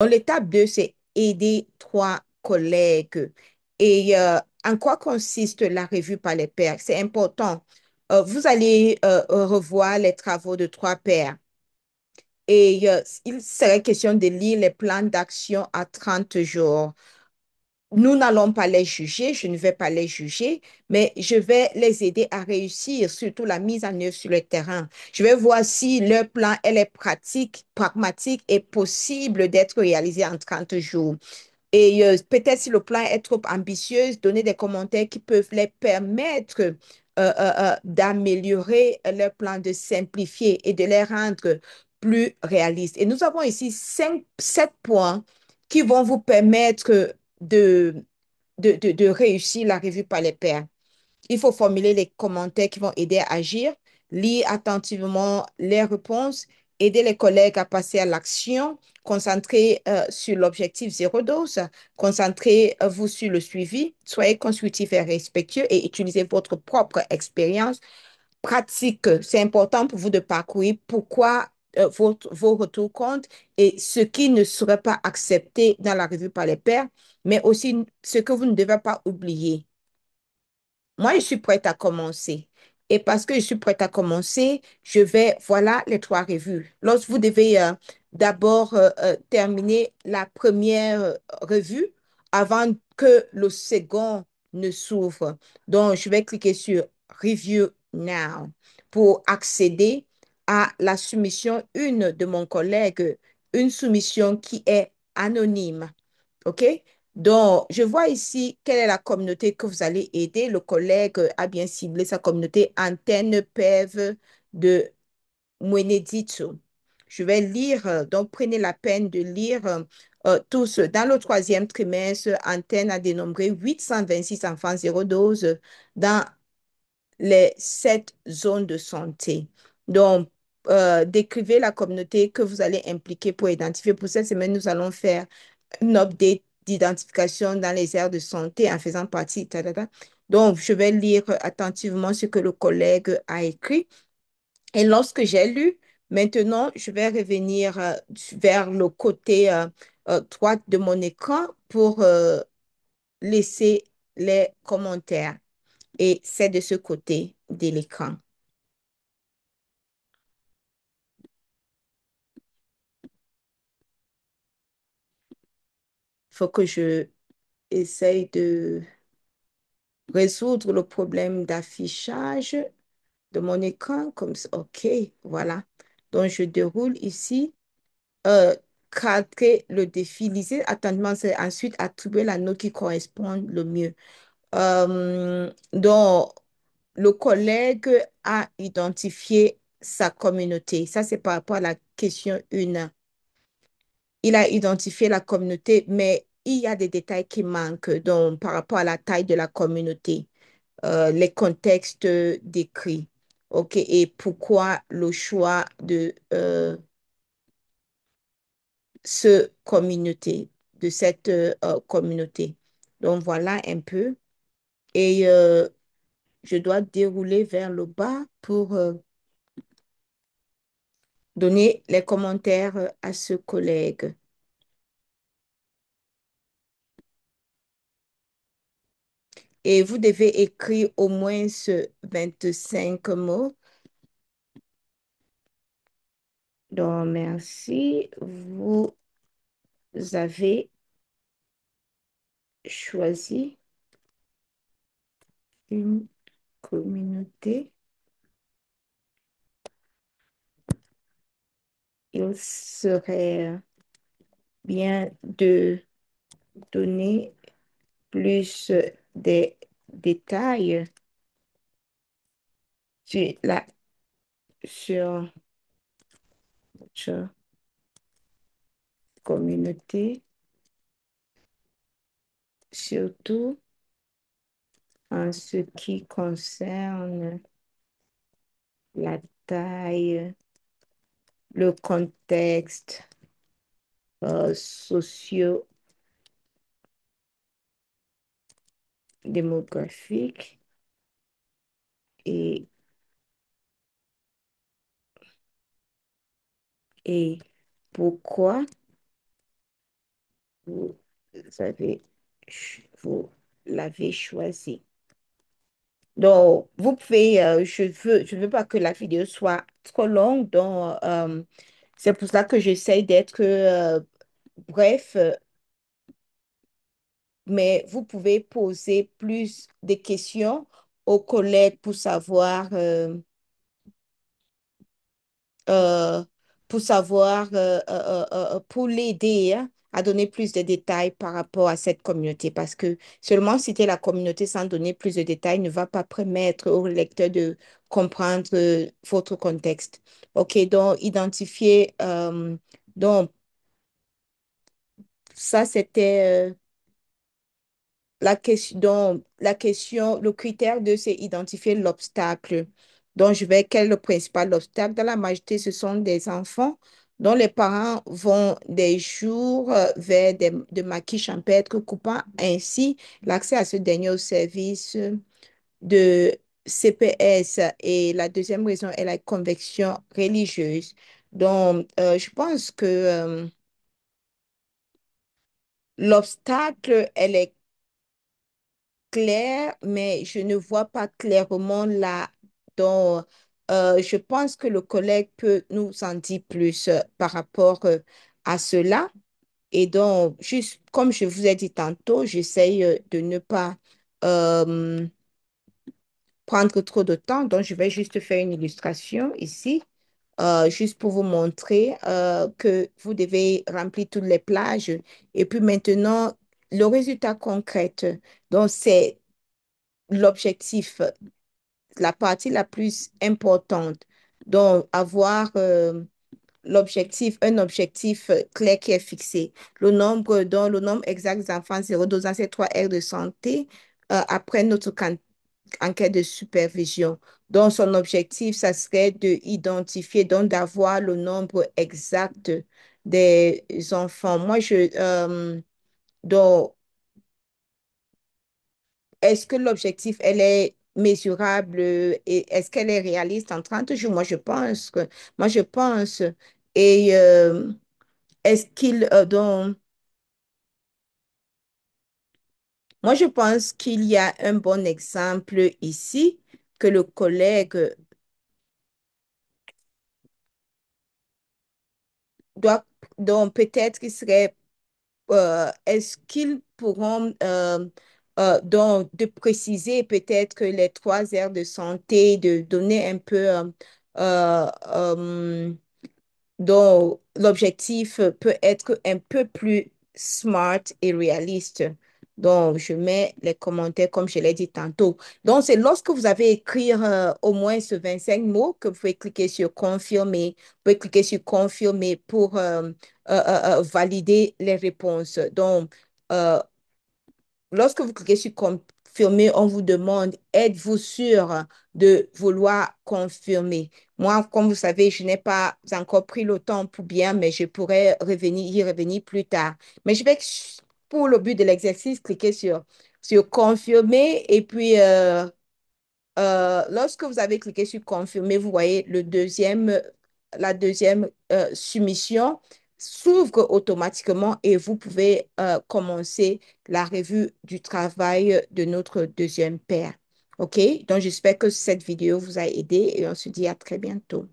Donc, l'étape 2, c'est aider trois collègues. Et en quoi consiste la revue par les pairs? C'est important. Vous allez revoir les travaux de trois pairs. Et il serait question de lire les plans d'action à 30 jours. Nous n'allons pas les juger, je ne vais pas les juger, mais je vais les aider à réussir, surtout la mise en œuvre sur le terrain. Je vais voir si leur plan, elle est pratique, pragmatique et possible d'être réalisé en 30 jours. Et peut-être si le plan est trop ambitieux, donner des commentaires qui peuvent les permettre d'améliorer leur plan, de simplifier et de les rendre plus réalistes. Et nous avons ici 7 points qui vont vous permettre de, de réussir la revue par les pairs. Il faut formuler les commentaires qui vont aider à agir, lire attentivement les réponses, aider les collègues à passer à l'action, concentrer sur l'objectif zéro dose, concentrez-vous sur le suivi, soyez constructif et respectueux et utilisez votre propre expérience pratique. C'est important pour vous de parcourir pourquoi vos retours comptent et ce qui ne serait pas accepté dans la revue par les pairs, mais aussi ce que vous ne devez pas oublier. Moi, je suis prête à commencer. Et parce que je suis prête à commencer, voilà les trois revues. Lorsque vous devez d'abord terminer la première revue avant que le second ne s'ouvre. Donc, je vais cliquer sur Review Now pour accéder à la soumission, une de mon collègue, une soumission qui est anonyme. OK? Donc, je vois ici quelle est la communauté que vous allez aider. Le collègue a bien ciblé sa communauté Antenne PEV de Mweneditu. Je vais lire, donc prenez la peine de lire tous. Dans le troisième trimestre, Antenne a dénombré 826 enfants 0 dose dans les 7 zones de santé. Donc, décrivez la communauté que vous allez impliquer pour identifier. Pour cette semaine, nous allons faire une update d'identification dans les aires de santé en faisant partie. Donc, je vais lire attentivement ce que le collègue a écrit. Et lorsque j'ai lu, maintenant, je vais revenir vers le côté droit de mon écran pour laisser les commentaires. Et c'est de ce côté de l'écran. Il faut que je essaye de résoudre le problème d'affichage de mon écran comme ça. OK, voilà. Donc, je déroule ici. Euh, Cadrer le défi. Lisez attentivement, c'est ensuite attribuer la note qui correspond le mieux. Donc, le collègue a identifié sa communauté. Ça, c'est par rapport à la question 1. Il a identifié la communauté, mais il y a des détails qui manquent. Donc, par rapport à la taille de la communauté, les contextes décrits. OK, et pourquoi le choix de ce communauté, de cette communauté. Donc, voilà un peu. Et je dois dérouler vers le bas pour donner les commentaires à ce collègue. Et vous devez écrire au moins 5 mots. Donc, merci. Vous avez choisi une communauté. Il serait bien de donner plus de détails sur sur votre communauté, surtout en ce qui concerne la taille, le contexte socio-démographique et, et pourquoi vous avez, vous l'avez choisi. Donc, vous pouvez, je veux pas que la vidéo soit trop longue, donc c'est pour ça que j'essaie d'être bref, mais vous pouvez poser plus de questions aux collègues euh, pour savoir, pour l'aider hein, à donner plus de détails par rapport à cette communauté. Parce que seulement citer la communauté sans donner plus de détails ne va pas permettre au lecteur de comprendre votre contexte. OK, donc identifier, donc ça c'était la question, le critère de c'est identifier l'obstacle. Donc, quel est le principal obstacle? Dans la majorité, ce sont des enfants dont les parents vont des jours vers de maquis champêtres, coupant ainsi l'accès à ce dernier au service de CPS. Et la deuxième raison est la conviction religieuse. Donc, je pense que l'obstacle, elle est clair, mais je ne vois pas clairement là. Donc, je pense que le collègue peut nous en dire plus par rapport à cela. Et donc, juste comme je vous ai dit tantôt, j'essaye de ne pas euh, prendre trop de temps. Donc, je vais juste faire une illustration ici, juste pour vous montrer que vous devez remplir toutes les plages. Et puis maintenant, le résultat concret. Donc, c'est l'objectif, la partie la plus importante. Donc, avoir un objectif clair qui est fixé. Le nombre exact d'enfants 0 ans, c'est 3 heures de santé après notre enquête de supervision. Donc, son objectif, ça serait d'identifier, donc d'avoir le nombre exact des enfants. Donc, est-ce que l'objectif, elle est mesurable et est-ce qu'elle est réaliste en 30 jours? Moi, je pense. Et est-ce qu'il, donc, moi, je pense qu'il y a un bon exemple ici que le collègue doit, donc peut-être qu'il serait est-ce qu'ils pourront donc de préciser peut-être que les 3 heures de santé, de donner un peu euh, euh, donc l'objectif peut être un peu plus smart et réaliste. Donc, je mets les commentaires comme je l'ai dit tantôt. Donc, c'est lorsque vous avez écrit au moins ce 25 mots que vous pouvez cliquer sur confirmer. Vous pouvez cliquer sur confirmer pour valider les réponses. Donc, euh, lorsque vous cliquez sur confirmer, on vous demande, êtes-vous sûr de vouloir confirmer? Moi, comme vous savez, je n'ai pas encore pris le temps pour bien, mais je pourrais y revenir plus tard. Mais je vais, pour le but de l'exercice, cliquer sur confirmer et puis lorsque vous avez cliqué sur confirmer, vous voyez la deuxième soumission s'ouvre automatiquement et vous pouvez commencer la revue du travail de notre deuxième paire. OK? Donc, j'espère que cette vidéo vous a aidé et on se dit à très bientôt.